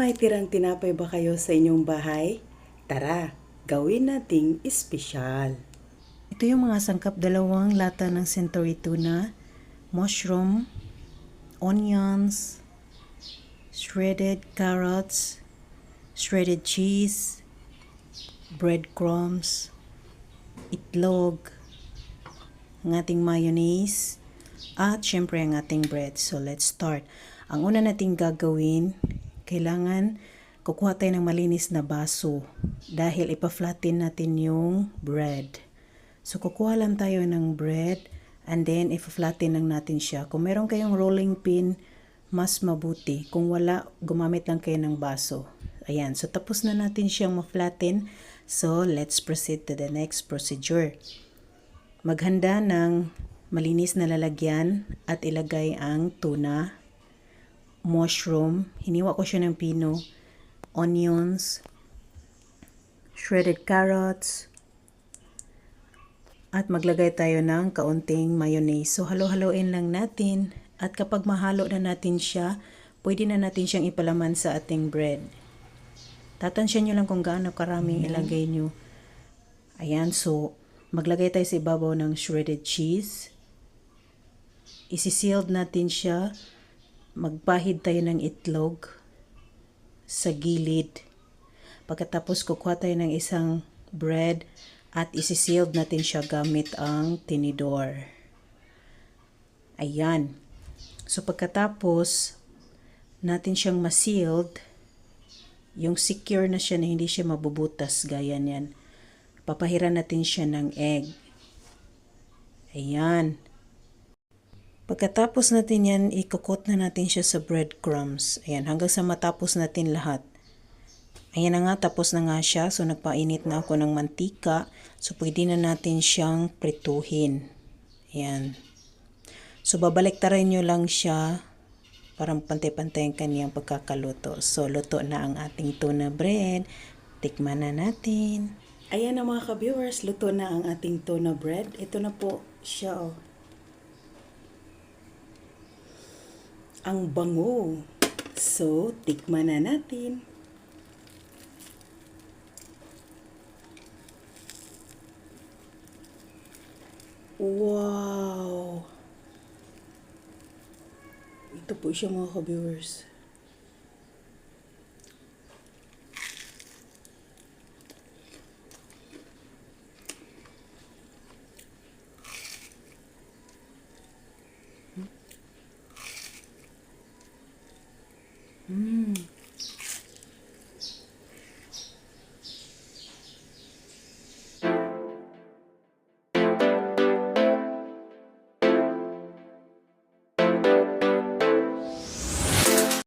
May tirang tinapay ba kayo sa inyong bahay? Tara, gawin nating espesyal. Ito yung mga sangkap, 2 lata ng century tuna, mushroom, onions, shredded carrots, shredded cheese, breadcrumbs, itlog, ang ating mayonnaise, at syempre ang ating bread. So let's start. Ang una nating gagawin, kailangan kukuha tayo ng malinis na baso dahil ipa-flatten natin yung bread. So kukuha lang tayo ng bread and then ipa-flatten lang natin siya. Kung meron kayong rolling pin, mas mabuti. Kung wala, gumamit lang kayo ng baso. Ayan, so tapos na natin siyang ma-flatten. So let's proceed to the next procedure. Maghanda ng malinis na lalagyan at ilagay ang tuna, mushroom, hiniwa ko siya ng pino, onions, shredded carrots, at maglagay tayo ng kaunting mayonnaise. So halo-haloin lang natin at kapag mahalo na natin siya, pwede na natin siyang ipalaman sa ating bread. Tatansya nyo lang kung gaano karaming ilagay nyo. Ayan, so maglagay tayo sa ibabaw ng shredded cheese. Isi-sealed natin siya. Magpahid tayo ng itlog sa gilid. Pagkatapos kukuha tayo ng isang bread at isi-sealed natin siya gamit ang tinidor. Ayan. So pagkatapos natin siyang ma-sealed, yung secure na siya na hindi siya mabubutas gaya niyan. Papahiran natin siya ng egg. Ayan. Pagkatapos natin yan, ikukot na natin siya sa breadcrumbs. Ayan, hanggang sa matapos natin lahat. Ayan na nga, tapos na nga siya. So, nagpainit na ako ng mantika. So, pwede na natin siyang prituhin. Ayan. So, babaliktarin nyo lang siya para pantay-pantay ang kaniyang pagkakaluto. So, luto na ang ating tuna bread. Tikman na natin. Ayan na mga ka-viewers, luto na ang ating tuna bread. Ito na po siya, oh. Ang bango. So, tikman na natin. Wow! Ito po siya mga ka-viewers.